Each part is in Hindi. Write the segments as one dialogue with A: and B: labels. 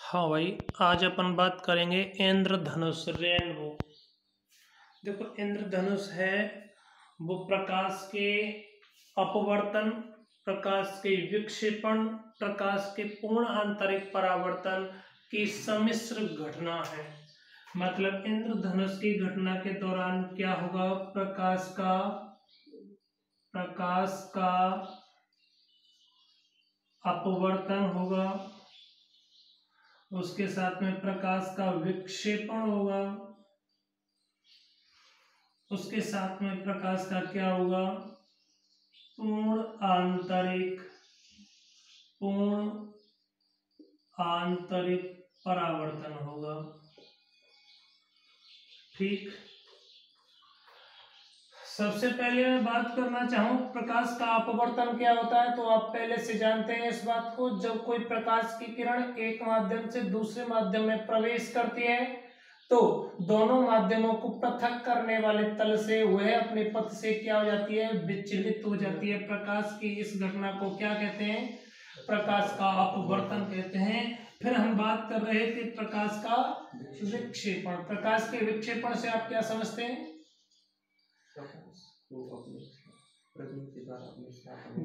A: हाँ भाई, आज अपन बात करेंगे इंद्रधनुष रेनबो। देखो, इंद्रधनुष है वो प्रकाश के अपवर्तन, प्रकाश के विक्षेपण, प्रकाश के पूर्ण आंतरिक परावर्तन की सम्मिश्र घटना है। मतलब इंद्रधनुष की घटना के दौरान क्या होगा? प्रकाश का अपवर्तन होगा, उसके साथ में प्रकाश का विक्षेपण होगा, उसके साथ में प्रकाश का क्या होगा? पूर्ण आंतरिक परावर्तन होगा। ठीक, सबसे पहले मैं बात करना चाहूं प्रकाश का अपवर्तन क्या होता है, तो आप पहले से जानते हैं इस बात को। जब कोई प्रकाश की किरण एक माध्यम से दूसरे माध्यम में प्रवेश करती है तो दोनों माध्यमों को पृथक करने वाले तल से वह अपने पथ से क्या हो जाती है? विचलित हो जाती है। प्रकाश की इस घटना को क्या कहते हैं? प्रकाश का अपवर्तन कहते हैं। फिर हम बात कर रहे थे प्रकाश का विक्षेपण। प्रकाश के विक्षेपण से आप क्या समझते हैं?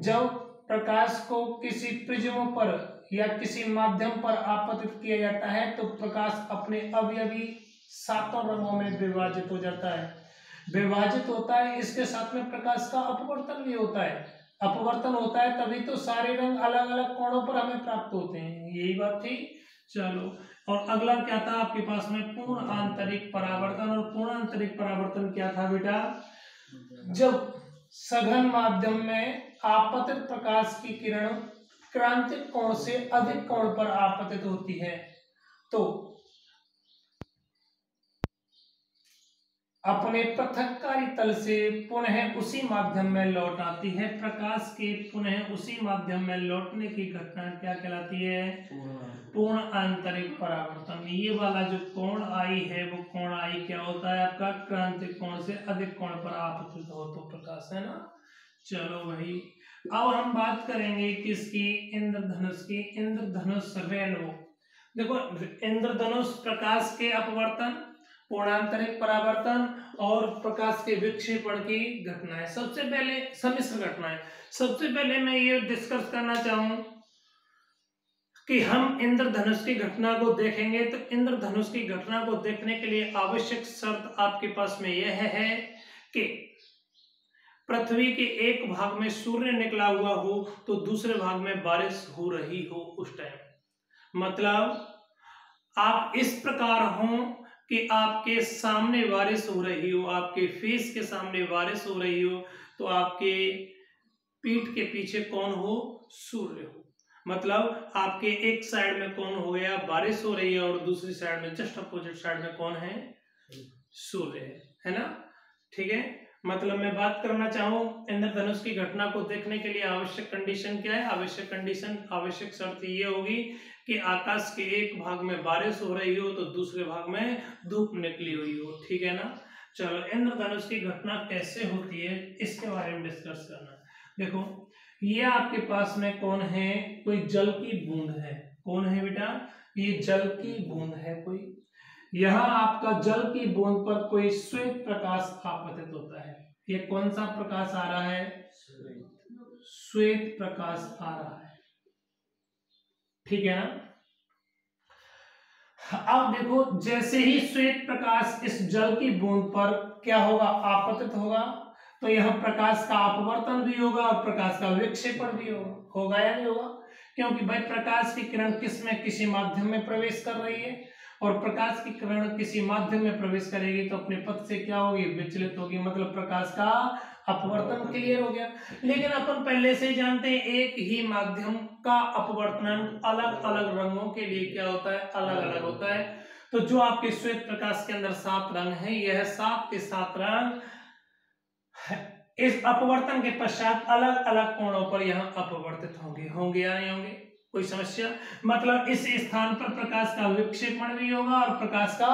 A: जब प्रकाश को किसी प्रिज्म पर या किसी माध्यम पर आपतित किया जाता है तो प्रकाश अपने अवयवी सातों रंगों में विभाजित हो जाता है, विभाजित होता है। इसके साथ में प्रकाश का अपवर्तन भी होता है। अपवर्तन होता है तभी तो सारे रंग अलग अलग कोणों पर हमें प्राप्त होते हैं। यही बात थी। चलो, और अगला क्या था आपके पास में? पूर्ण आंतरिक परावर्तन। और पूर्ण आंतरिक परावर्तन क्या था बेटा? जब सघन माध्यम में आपतित प्रकाश की किरण क्रांतिक कोण से अधिक कोण पर आपतित होती है तो अपने पृथककारी तल से पुनः उसी माध्यम में लौट आती है। प्रकाश के पुनः उसी माध्यम में लौटने की घटना क्या कहलाती है? पूर्ण आंतरिक परावर्तन। ये वाला जो कोण आई है वो कोण आई क्या होता है आपका? क्रांतिक कोण से अधिक कोण पर आपतित हो तो प्रकाश, है ना। चलो भाई, अब हम बात करेंगे किसकी? इंद्रधनुष की। इंद्रधनुष रेनबो। देखो, इंद्रधनुष प्रकाश के अपवर्तन, पूर्णांतरिक परावर्तन और प्रकाश के विक्षेपण की घटना है। सबसे पहले सम्मिश्र घटना है। सबसे पहले मैं ये डिस्कस करना चाहूं कि हम इंद्रधनुष की घटना को देखेंगे तो इंद्रधनुष की घटना को देखने के लिए आवश्यक शर्त आपके पास में यह है कि पृथ्वी के एक भाग में सूर्य निकला हुआ हो तो दूसरे भाग में बारिश हो रही हो उस टाइम। मतलब आप इस प्रकार हो कि आपके सामने बारिश हो रही हो, आपके फेस के सामने बारिश हो रही हो, तो आपके पीठ के पीछे कौन हो? सूर्य हो। मतलब आपके एक साइड में कौन हो गया? बारिश हो रही है, और दूसरी साइड में जस्ट अपोजिट साइड में कौन है? सूर्य है ना। ठीक है, मतलब मैं बात करना चाहूं इंद्रधनुष की घटना को देखने के लिए आवश्यक कंडीशन क्या है? आवश्यक शर्त ये होगी कि आकाश के एक भाग में बारिश हो रही हो तो दूसरे भाग में धूप निकली हुई हो। ठीक है ना। चलो, इंद्रधनुष की घटना कैसे होती है इसके बारे में डिस्कस करना। देखो, ये आपके पास में कौन है? कोई जल की बूंद है। कौन है बेटा? ये जल की बूंद है कोई। यहाँ आपका जल की बूंद पर कोई श्वेत प्रकाश आपतित होता है। ये कौन सा प्रकाश आ रहा है? श्वेत प्रकाश आ रहा है। ठीक है ना। अब देखो, जैसे ही श्वेत प्रकाश इस जल की बूंद पर क्या होगा? आपतित होगा, तो यह प्रकाश का अपवर्तन भी होगा और प्रकाश का विक्षेपण भी होगा या नहीं होगा? क्योंकि भाई प्रकाश की किरण किसी माध्यम में प्रवेश कर रही है, और प्रकाश की किरण किसी माध्यम में प्रवेश करेगी तो अपने पथ से क्या होगी? विचलित होगी। मतलब प्रकाश का अपवर्तन क्लियर हो गया। लेकिन अपन पहले से ही जानते हैं एक ही माध्यम का अपवर्तन अलग अलग रंगों के लिए क्या होता है? अलग अलग होता है। तो जो आपके श्वेत प्रकाश के अंदर 7 रंग हैं, यह 7 के 7 रंग इस अपवर्तन के पश्चात अलग अलग कोणों पर यहाँ अपवर्तित होंगे या नहीं होंगे? कोई समस्या? मतलब इस स्थान पर प्रकाश का विक्षेपण भी होगा और प्रकाश का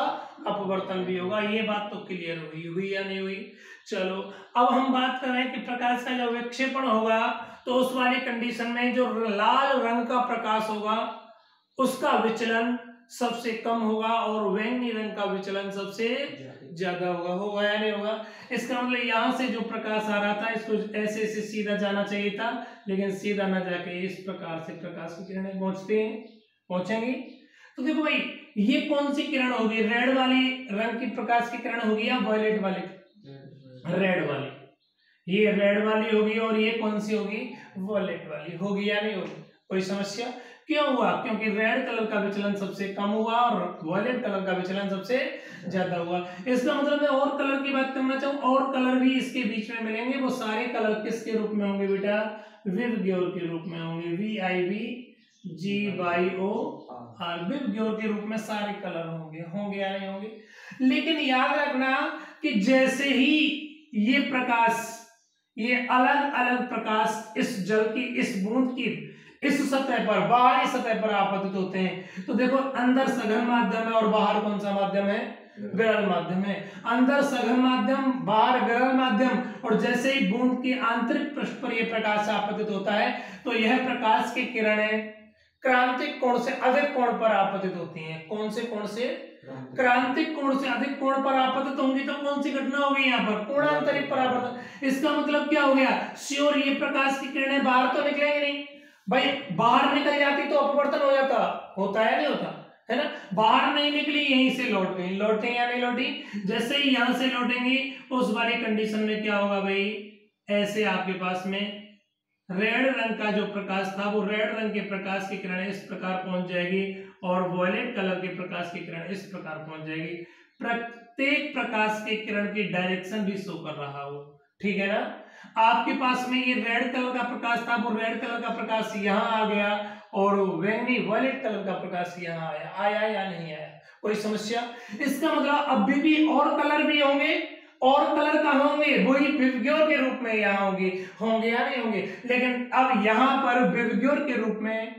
A: अपवर्तन भी होगा। ये बात तो क्लियर हुई या नहीं हुई? चलो, अब हम बात कर रहे हैं कि प्रकाश का जब विक्षेपण होगा तो उस वाली कंडीशन में जो लाल रंग का प्रकाश होगा उसका विचलन सबसे कम होगा और बैंगनी रंग का विचलन सबसे ज्यादा होगा या नहीं होगा। इसका मतलब यहाँ से जो प्रकाश आ रहा था इसको ऐसे ऐसे सीधा जाना चाहिए था, लेकिन सीधा ना जाके इस प्रकार से प्रकाश की किरणें पहुंचेंगी। तो देखो भाई, ये कौन सी किरण होगी, रेड वाली रंग की प्रकाश की किरण होगी या वॉयलेट वाली? रेड वाली, ये रेड वाली होगी और ये कौन सी होगी, वॉयलेट वाली होगी या नहीं होगी। कोई समस्या? क्यों हुआ? क्योंकि रेड कलर का विचलन सबसे कम हुआ और वॉयलेट कलर का विचलन सबसे ज्यादा हुआ। इसका मतलब मैं और कलर की बात करना चाहूँ, और कलर भी इसके बीच में मिलेंगे। वो सारे कलर किसके रूप में होंगे बेटा? विबग्योर के रूप में होंगे। VIBGYOR, विबग्योर के रूप में सारे कलर होंगे या नहीं होंगे। लेकिन याद रखना कि जैसे ही ये प्रकाश, ये अलग अलग प्रकाश इस जल की, इस बूंद की इस सतह पर, बाहरी सतह पर आपतित होते हैं, तो देखो अंदर सघन माध्यम है और बाहर कौन सा माध्यम है? विरल माध्यम है। अंदर सघन माध्यम, बाहर विरल माध्यम, और जैसे ही बूंद की आंतरिक पृष्ठ पर यह प्रकाश आपतित होता है तो यह प्रकाश की किरणें क्रांतिक कोण से अधिक कोण पर आपतित होती हैं। कौन से कोण से? क्रांतिक कोण से अधिक कोण पर आपतित होंगी। तो कौन सी घटना होगी यहाँ पर? कोणांतरिक परावर्तन। इसका मतलब क्या हो गया? श्योर ये प्रकाश की किरणें बाहर तो निकलेंगे नहीं भाई, बाहर निकल जाती तो अपवर्तन हो जाता, होता है नहीं होता है ना। बाहर नहीं निकली, यहीं से लौट गई, लौटे या नहीं लौटी। जैसे ही यहां से लौटेंगी उस वाली कंडीशन में क्या होगा भाई, ऐसे आपके पास में रेड रंग का जो प्रकाश था वो रेड रंग के प्रकाश की किरणें इस प्रकार पहुंच जाएगी और वॉयलेट कलर के प्रकाश की किरण इस प्रकार पहुंच जाएगी। प्रत्येक प्रकाश की किरण की डायरेक्शन भी शो कर रहा हो, ठीक है ना। आपके पास में ये रेड कलर का प्रकाश था, वो रेड कलर का प्रकाश यहाँ आ गया और बैंगनी वॉयलेट कलर का प्रकाश यहाँ आया या नहीं आया? कोई समस्या? इसका मतलब अभी भी और कलर भी होंगे, और कलर कहाँ होंगे? वही विबग्योर के रूप में यहाँ होंगे या नहीं होंगे। लेकिन अब यहाँ पर विबग्योर के रूप में,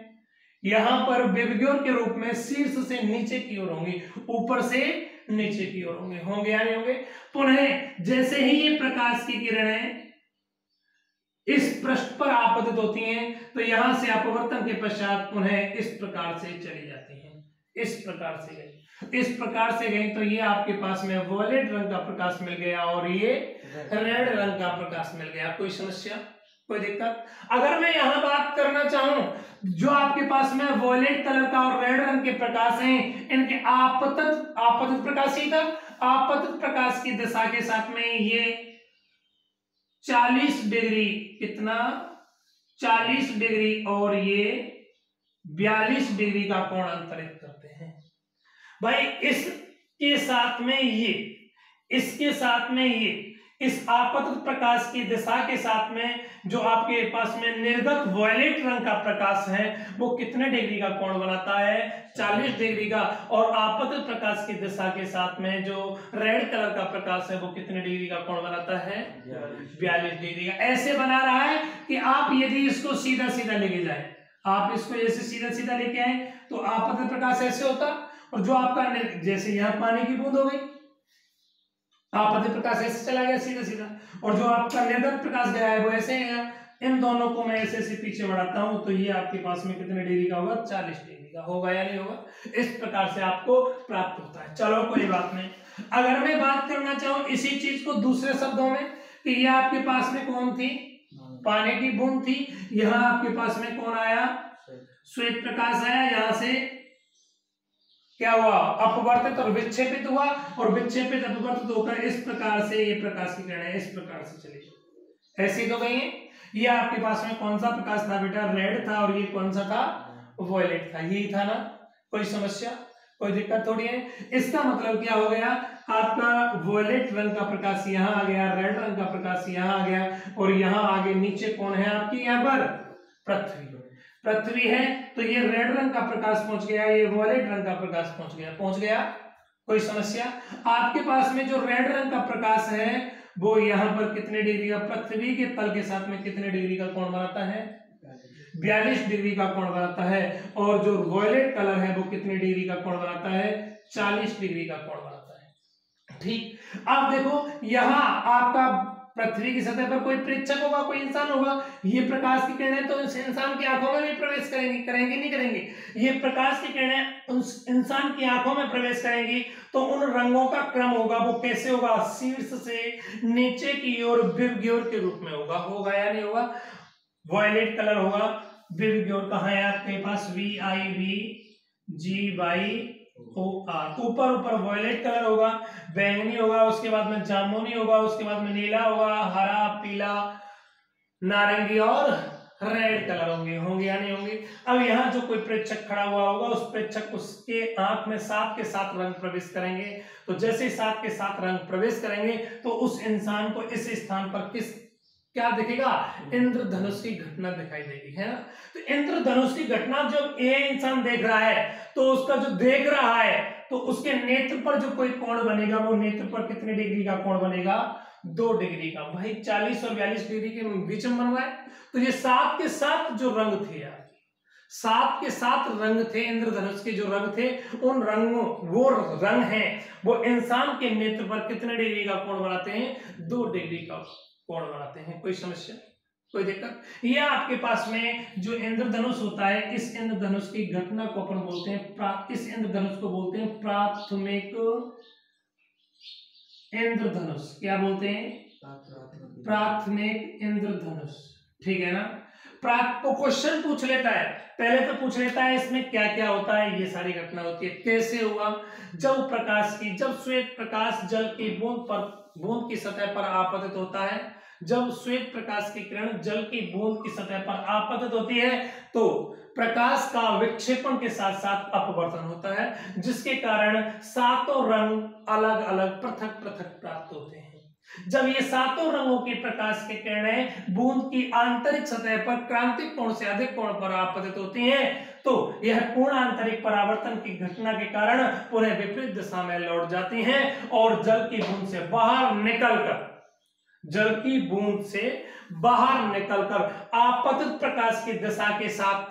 A: यहाँ पर विबग्योर के रूप में शीर्ष से नीचे की ओर होंगी, ऊपर से नीचे की ओर होंगे या नहीं होंगे। पुनः जैसे ही ये प्रकाश की किरणें इस पृष्ठ पर आपतित होती हैं तो यहां से अपवर्तन के पश्चात पुनः इस प्रकार से चली जाती हैं, इस प्रकार से गई तो ये आपके पास में वॉयलेट रंग का प्रकाश मिल गया और ये रेड रंग का प्रकाश मिल गया। कोई समस्या, कोई दिक्कत? अगर मैं यहां बात करना चाहूं, जो आपके पास में वॉयलेट कलर का और रेड रंग के प्रकाश हैं, इनके आपतित प्रकाश ही था, आपतित प्रकाश की दिशा के साथ में ये 40 डिग्री, कितना? 40 डिग्री और ये 42 डिग्री का कोण अंतरित करते हैं भाई। इसके साथ में ये, इसके साथ में ये, इस आपतित प्रकाश की दिशा के साथ में जो आपके पास में निर्गत वॉयलेट रंग का प्रकाश है वो कितने डिग्री का कोण बनाता है? 40 डिग्री का। और आपतित प्रकाश की दिशा के साथ में जो रेड कलर का प्रकाश है वो कितने डिग्री का कोण बनाता है? 42 डिग्री का। ऐसे बना रहा है कि आप यदि इसको सीधा सीधा लेके जाए, आप इसको ऐसे सीधा सीधा लेके आए तो आपतित प्रकाश ऐसे होता, और जो आपका जैसे यहाँ पानी की बूंद हो गई, आपतित प्रकाश ऐसे चला गया सीधा सीधा, और जो आपका निर्गत प्रकाश गया है वो ऐसे है। इन दोनों को मैं ऐसे ऐसे पीछे बढ़ाता हूं तो ये आपके पास में कितने डिग्री का होगा? 40 डिग्री का होगा या नहीं होगा? इस प्रकार से आपको प्राप्त होता है। चलो कोई बात नहीं। अगर मैं बात करना चाहूं इसी चीज को दूसरे शब्दों में, कि ये आपके पास में कौन थी? पानी की बूंद थी। यहाँ आपके पास में कौन आया? श्वेत प्रकाश आया। यहाँ से क्या हुआ? अपवर्तित और विक्षेपित हुआ, और विक्षेपित अपवर्तित होकर इस प्रकार से ये प्रकाश की किरणें इस प्रकार से चली गई, ऐसी तो गई है। ये आपके पास में कौन सा प्रकाश था बेटा? रेड था, और ये कौन सा था? वॉयलेट था। यही था ना? कोई समस्या, कोई दिक्कत थोड़ी है। इसका मतलब क्या हो गया? आपका वॉयलेट रंग का प्रकाश यहाँ आ गया, रेड रंग का प्रकाश यहाँ आ गया, और यहाँ आगे नीचे कौन है आपकी? यहाँ पर पृथ्वी है। तो ये रेड रंग का प्रकाश पहुंच गया, ये वॉयलेट रंग का प्रकाश पहुंच गया। कोई समस्या? आपके पास में जो रेड रंग का प्रकाश है वो यहाँ पर कितने डिग्री का, पृथ्वी के तल के साथ में कितने डिग्री का कोण बनाता है? 42 डिग्री का कोण बनाता है। और जो वॉयलेट कलर है वो कितने डिग्री का कोण बनाता है? 40 डिग्री का कोण बनाता है। ठीक। अब देखो यहाँ आपका पृथ्वी की सतह पर कोई प्रेक्षक होगा, कोई इंसान होगा। ये प्रकाश की किरणें तो उस इंसान की आंखों में भी प्रवेश करेंगी नहीं करेंगी? ये प्रकाश की किरणें उस इंसान की आंखों में प्रवेश करेंगी तो उन रंगों का क्रम होगा, वो कैसे होगा? शीर्ष से नीचे की ओर विबग्योर के रूप में होगा या नहीं होगा? वॉयलेट कलर होगा, विबग्योर कहाँ है आपके पास? VIVGYOR, ऊपर वॉयलेट कलर होगा, बैंगनी होगा, उसके बाद में जामुनी होगा, उसके बाद में नीला होगा, हरा, पीला, नारंगी और रेड कलर होंगे या नहीं होंगे? अब यहाँ जो कोई प्रेक्षक खड़ा हुआ होगा, उस प्रेक्षक उसके आंख में 7 के 7 रंग प्रवेश करेंगे। तो जैसे 7 के 7 रंग प्रवेश करेंगे तो उस इंसान को इस स्थान पर क्या दिखेगा? इंद्रधनुष की घटना दिखाई देगी, है ना? तो इंद्रधनुष की घटना जब ये इंसान देख रहा है तो उसका जो देख रहा है तो उसके नेत्र पर जो कोई कोण बनेगा, वो नेत्र पर कितने डिग्री का कोण बनेगा? 2 डिग्री का। भाई 40 और 42 डिग्री के बीच में बन रहा है। तो ये 7 के 7 जो रंग थे यार, 7 के 7 रंग थे, इंद्रधनुष के जो रंग थे, उन रंगों, वो रंग हैं, वो इंसान के नेत्र पर कितने डिग्री का कोण बनाते हैं? 2 डिग्री का कोण बनाते हैं। कोई समस्या, कोई दिक्कत? ये आपके पास में जो इंद्रधनुष होता है, इस इंद्रधनुष की घटना को अपन बोलते हैं, इस इंद्रधनुष को बोलते हैं प्राथमिक इंद्रधनुष। क्या बोलते हैं? प्राथमिक इंद्रधनुष, ठीक है ना? तो क्वेश्चन पूछ लेता है, पहले तो पूछ लेता है इसमें क्या क्या होता है, ये सारी घटना होती है। कैसे हुआ? जब श्वेत प्रकाश जल की बूंद की सतह पर आपतित होता है, जब श्वेत प्रकाश की किरण जल की बूंद की सतह पर आपतित होती है तो प्रकाश का विक्षेपण के साथ साथ अपवर्तन होता है, जिसके कारण 7 रंग अलग अलग पृथक पृथक प्राप्त होते हैं। जब ये 7 रंगों की प्रकाश की किरणें बूंद की आंतरिक सतह पर क्रांतिक कोण से अधिक कोण पर आपतित होती हैं तो यह पूर्ण आंतरिक परावर्तन की घटना के कारण पुनः विपरीत दिशा में लौट जाती हैं और जल की बूंद से बाहर निकलकर आपतित प्रकाश की दिशा के साथ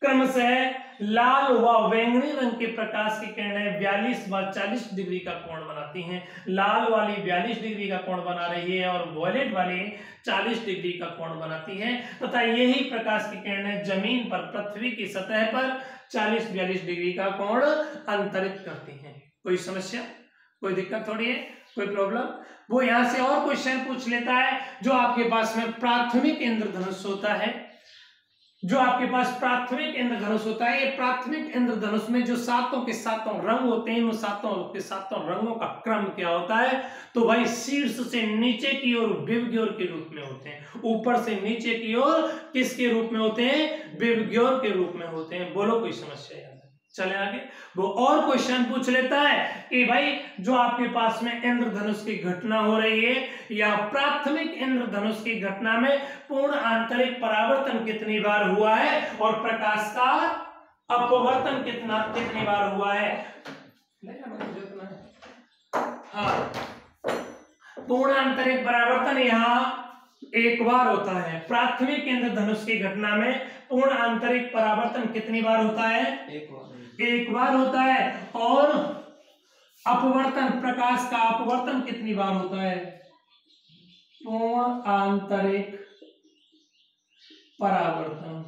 A: क्रमशः लाल व बैंगनी रंग के प्रकाश की किरणें 42 व 40 डिग्री का कोण बनाती हैं। लाल वाली 42 डिग्री का कोण बना रही है और वॉयलेट वाली 40 डिग्री का कोण बनाती है तथा यही प्रकाश की किरणें जमीन पर, पृथ्वी की सतह पर 40-42 डिग्री का कोण अंतरित करती हैं। कोई समस्या, कोई दिक्कत थोड़ी है, कोई प्रॉब्लम? वो यहां से और क्वेश्चन पूछ लेता है। जो आपके पास में प्राथमिक इंद्रधनुष होता है, ये प्राथमिक इंद्रधनुष में जो 7 के 7 रंग होते हैं, वो 7 के 7 रंगों का क्रम क्या होता है? तो भाई शीर्ष से नीचे की ओर विबग्योर के रूप में होते हैं, ऊपर से नीचे की ओर किसके रूप में होते हैं? विबग्योर के रूप में होते हैं। बोलो कोई समस्या है? चले आगे। वो और क्वेश्चन पूछ लेता है कि भाई जो आपके पास में इंद्रधनुष की घटना हो रही है या प्राथमिक इंद्रधनुष की घटना में पूर्ण आंतरिक परावर्तन कितनी बार हुआ है और प्रकाश का अपवर्तन कितनी बार हुआ है? हाँ, पूर्ण आंतरिक परावर्तन यहाँ एक बार होता है। प्राथमिक इंद्रधनुष की घटना में पूर्ण आंतरिक परावर्तन कितनी बार होता है? एक बार होता है। और अपवर्तन, प्रकाश का अपवर्तन कितनी बार होता है? पूर्ण आंतरिक परावर्तन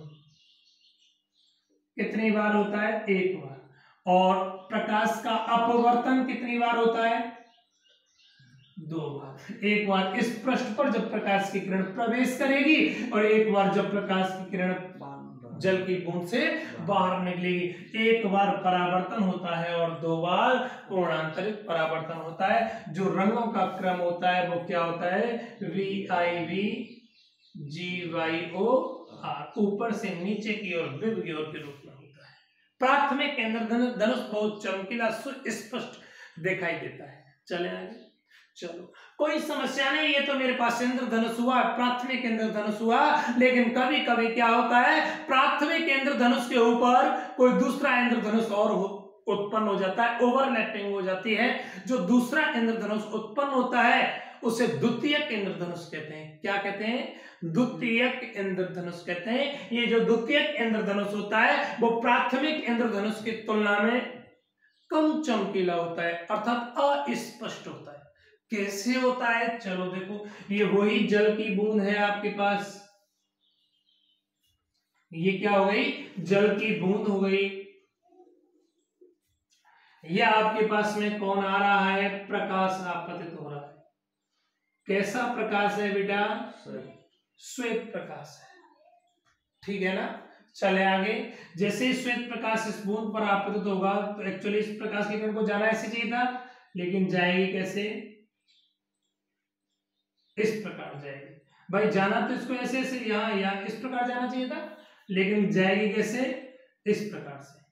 A: कितनी बार होता है? एक बार। और प्रकाश का अपवर्तन कितनी बार होता है? 2 बार। एक बार इस पृष्ठ पर जब प्रकाश की किरण प्रवेश करेगी और एक बार जब प्रकाश की किरण जल की बूंद से बाहर निकलेगी। एक बार परावर्तन होता है और 2 बार पूर्णांतरिक परावर्तन होता है। जो रंगों का क्रम होता है वो क्या होता है? VIVGYOR, ऊपर से नीचे की ओर विबग्योर के रूप में होता है। प्राथमिक इंद्रधनुष बहुत चमकीला सुस्पष्ट दिखाई देता है। चले आगे, चलो कोई समस्या नहीं। ये तो मेरे पास इंद्रधनुष हुआ, प्राथमिक इंद्रधनुष हुआ, लेकिन कभी कभी क्या होता है, प्राथमिक इंद्रधनुष के ऊपर कोई दूसरा इंद्रधनुष और उत्पन्न हो जाता है, ओवरलैपिंग हो जाती है। जो दूसरा इंद्रधनुष उत्पन्न होता है उसे द्वितीयक इंद्रधनुष कहते हैं। क्या कहते हैं? द्वितीयक इंद्रधनुष कहते हैं। ये जो द्वितीयक इंद्रधनुष होता है वो प्राथमिक इंद्रधनुष की तुलना में कम चमकीला होता है, अर्थात अस्पष्ट होता है। कैसे होता है, चलो देखो, ये वही जल की बूंद है आपके पास, ये क्या हो गई, जल की बूंद हो गई। ये आपके पास में कौन आ रहा है, प्रकाश आपतित हो रहा है। कैसा प्रकाश है बेटा, श्वेत प्रकाश है, ठीक है ना। चले आगे, जैसे श्वेत प्रकाश इस बूंद पर आपतित होगा तो एक्चुअली इस प्रकाश की किरण को जाना ऐसे चाहिए था, लेकिन जाएगी कैसे, इस प्रकार जाएगी। भाई जाना तो इसको ऐसे ऐसे यहाँ इस प्रकार जाना चाहिए था, लेकिन जाएगी कैसे, इस प्रकार से।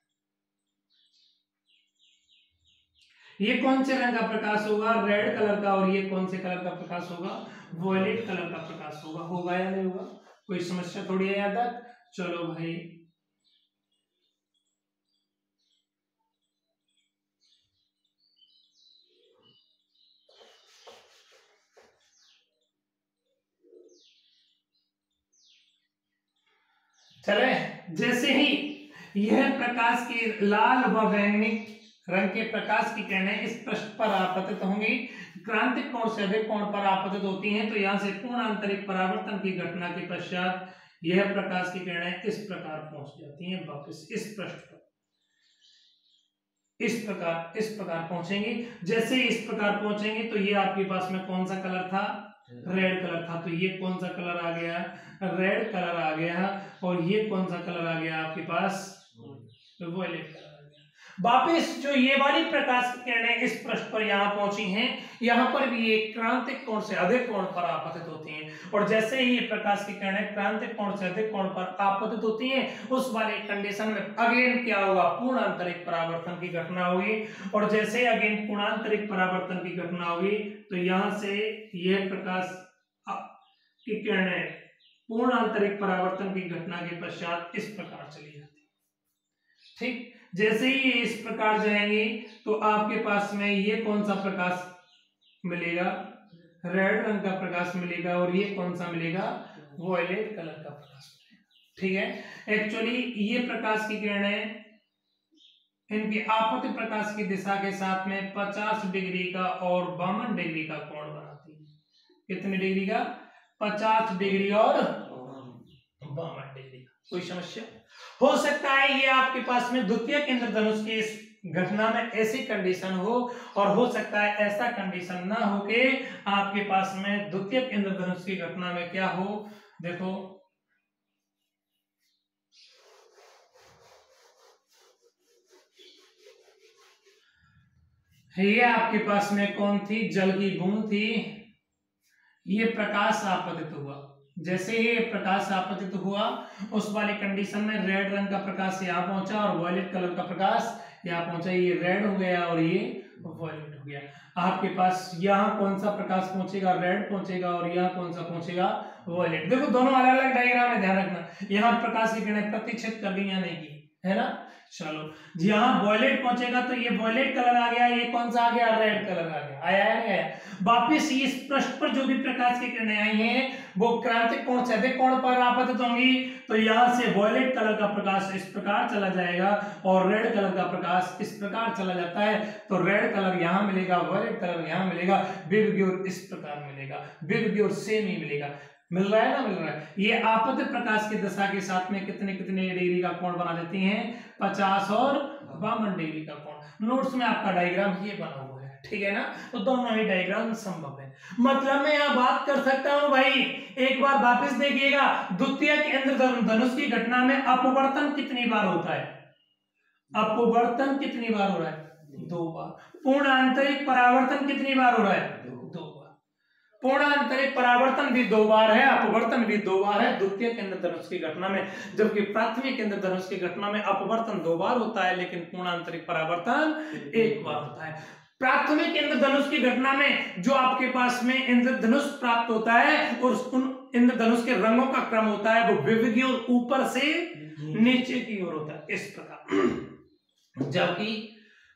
A: ये कौन से रंग का प्रकाश होगा, रेड कलर का, और ये कौन से कलर का प्रकाश होगा, वॉयलेट कलर का प्रकाश होगा। होगा या नहीं होगा, कोई समस्या थोड़ी है यहाँ तक। चलो भाई, चले, जैसे ही यह प्रकाश की लाल व बैंगनी रंग के प्रकाश की किरणें इस पृष्ठ पर आपतित होंगी, क्रांतिक कोण से अधिक कोण पर आपतित होती हैं, तो यहां से पूर्ण आंतरिक परावर्तन की घटना के पश्चात यह प्रकाश की किरणें इस प्रकार पहुंच जाती हैं वापस इस पृष्ठ पर, इस प्रकार पहुंचेंगी। जैसे इस प्रकार पहुंचेंगे तो ये आपके पास में कौन सा कलर था, रेड कलर था, तो ये कौन सा कलर आ गया, रेड कलर आ गया, और ये कौन सा कलर आ गया आपके पास, वॉयलेट कलर आ गया। वापिस जो ये वाली प्रकाश की किरणें इस पृष्ठ पर यहाँ पहुंची हैं, यहाँ पर भी ये क्रांतिक कोण से अधिक कोण पर आपतित होती हैं, और जैसे ही ये प्रकाश की किरणें क्रांतिक कोण से अधिक कोण पर आपतित होती हैं, उस वाले कंडीशन में अगेन क्या होगा, पूर्ण आंतरिक परावर्तन की घटना होगी। और जैसे अगेन पूर्णांतरिक परावर्तन की घटना होगी, तो यहां से यह प्रकाश की किरणें पूर्ण आंतरिक परावर्तन की घटना के पश्चात इस प्रकार चली जाती है, ठीक। जैसे ही इस प्रकार जाएंगे तो आपके पास में ये कौन सा प्रकाश मिलेगा, रेड रंग का प्रकाश मिलेगा, और ये कौन सा मिलेगा, वॉयलेट कलर का प्रकाश मिलेगा, ठीक है। एक्चुअली ये प्रकाश की किरणें इनकी आपतित प्रकाश की दिशा के साथ में 50 डिग्री का और 52 डिग्री का कोण बनाती है। कितने डिग्री का, 50 डिग्री और 52 डिग्री का। कोई समस्या हो सकता है ये आपके पास में द्वितीयक इंद्रधनुष की इस घटना में ऐसी कंडीशन हो, और हो सकता है ऐसा कंडीशन ना हो कि आपके पास में द्वितीयक इंद्रधनुष की घटना में क्या हो, देखो ये आपके पास में कौन थी, जल की बूंद थी, ये प्रकाश आपतित हुआ। जैसे ये प्रकाश आपतित हुआ, उस वाली कंडीशन में रेड रंग का प्रकाश यहाँ पहुंचा और वॉयलेट कलर का प्रकाश यहाँ पहुंचा, ये रेड हो गया और ये वॉयलेट हो गया। आपके पास यहाँ कौन सा प्रकाश पहुंचेगा, रेड पहुंचेगा, और यहाँ कौन सा पहुंचेगा, वॉयलेट। देखो दोनों अलग अलग डायग्राम है, ध्यान रखना। यहाँ प्रकाश की किरणें प्रतिच्छेद कर दी या नहीं की, है ना। चलो, यहाँ वॉयलेट पहुंचेगा तो ये वॉयलेट कलर आ गया, ये कौन सा आ गया, रेड कलर आ गया। आया है, नहीं आया। वापिस इस पृष्ठ पर जो भी प्रकाश की किरणें आई हैं वो क्रांतिक कोण से अधिक कोण पर आपतित होंगी, तो यहाँ से वॉयलेट कलर का प्रकाश इस प्रकार चला जाएगा और रेड कलर का प्रकाश इस प्रकार चला जाता है। तो रेड कलर यहाँ मिलेगा, वॉयलेट कलर यहाँ मिलेगा, विबग्योर इस प्रकार मिलेगा, विबग्योर सेम ही मिलेगा। मिल रहा है ना, मिल रहा है। ये आपतित प्रकाश की दशा के साथ में कितने कितने डिग्री का कोण बना देती हैं, 50 और 52 डिग्री का कोण। नोट्स में आपका डायग्राम ये बना हुआ है, ठीक है ना। तो दोनों ही डायग्राम संभव है। मतलब मैं यहाँ बात कर सकता हूँ भाई, एक बार वापस देखिएगा, द्वितीयक इंद्रधनुष की घटना में अपवर्तन कितनी बार होता है, अपवर्तन कितनी बार हो रहा है, 2 बार। पूर्ण आंतरिक परावर्तन कितनी बार हो रहा है, 2 बार। पूर्ण आंतरिक परावर्तन भी 2 बार है, अपवर्तन भी 2 बार है द्वितीयक इंद्रधनुष की घटना में, जबकि प्राथमिक इंद्रधनुष की घटना में अपवर्तन 2 बार होता है लेकिन पूर्ण आंतरिक परावर्तन 1 बार होता है। प्राथमिक इंद्रधनुष की घटना में जो आपके पास में इंद्रधनुष प्राप्त होता है और उन इंद्रधनुष के रंगों का क्रम होता है वो विविध और ऊपर से नीचे की ओर होता है, इस प्रकार। जबकि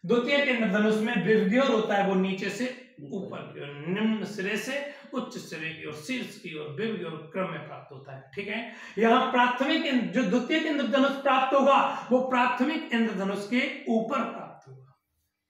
A: द्वितीयक इंद्रधनुष में विविध होता है वो नीचे से ऊपर की ओर, निम्न सिरे से उच्च सिरे की ओर, शीर्ष की ओर विविध क्रम में प्राप्त होता है, ठीक है। यहाँ प्राथमिक जो द्वितीयक इंद्रधनुष प्राप्त होगा वो प्राथमिक इंद्रधनुष के ऊपर प्राप्त होगा।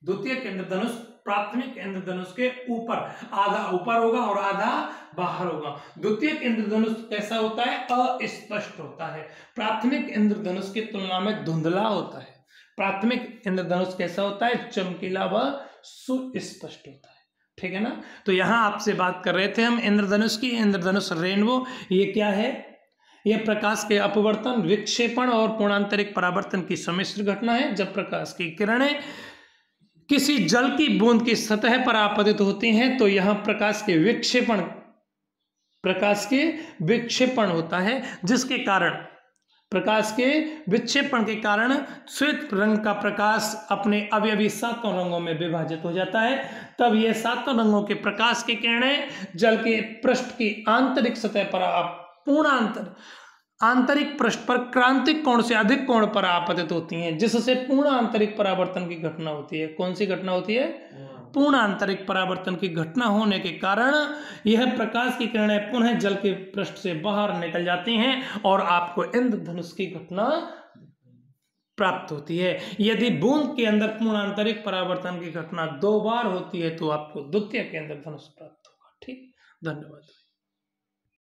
A: द्वितीयक इंद्रधनुष प्राथमिक इंद्रधनुष के ऊपर, आधा ऊपर होगा और आधा बाहर होगा। द्वितीयक इंद्रधनुष कैसा होता है? अस्पष्ट होता है। प्राथमिक इंद्रधनुष की तुलना में धुंधला होता है। प्राथमिक इंद्रधनुष कैसा होता है? चमकीला व सुस्पष्ट होता है। ठीक है ना। तो यहां आपसे बात कर रहे थे हम इंद्रधनुष की। इंद्रधनुष रेनबो ये क्या है? यह प्रकाश के अपवर्तन, विक्षेपण और पूर्णांतरिक परावर्तन की सम्मिश्र घटना है। जब प्रकाश की किरणें किसी जल की बूंद की सतह पर आपतित होती हैं तो यहां प्रकाश के विक्षेपण होता है, जिसके कारण प्रकाश के विक्षेपण के कारण श्वेत रंग का प्रकाश अपने अवयवी 7 रंगों में विभाजित हो जाता है। तब ये 7 रंगों के प्रकाश की किरणें जल के पृष्ठ की आंतरिक सतह पर आंतरिक पृष्ठ पर क्रांतिक कोण से अधिक कोण पर आपतित होती हैं, जिससे पूर्ण आंतरिक परावर्तन की घटना होती है। कौन सी घटना होती है? पूर्ण आंतरिक परावर्तन की घटना होने के कारण यह प्रकाश की किरणें पुनः जल के पृष्ठ से बाहर निकल जाती हैं और आपको इंद्रधनुष की घटना प्राप्त होती है। यदि बूंद के अंदर पूर्ण आंतरिक परावर्तन की घटना 2 बार होती है तो आपको द्वितीयक इंद्रधनुष प्राप्त होगा। ठीक, धन्यवाद।